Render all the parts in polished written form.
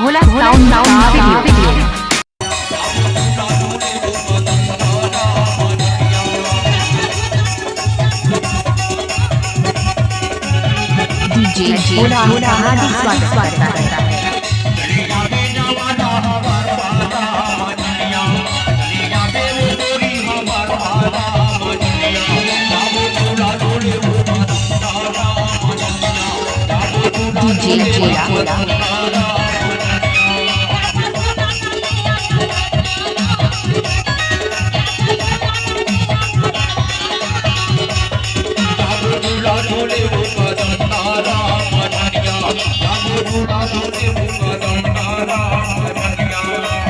भोला sound का video. DJ भोला हार्दिक स्वागत करता है। डीजे भोला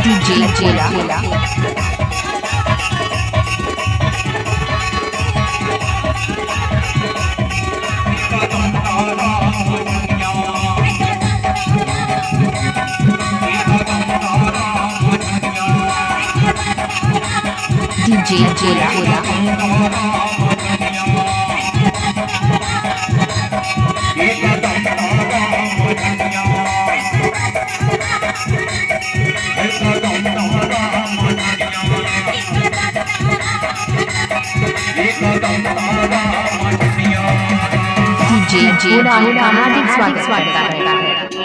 डीजे भोला डीजे भोला डीजे भोला हार्दिक स्वागत करता है।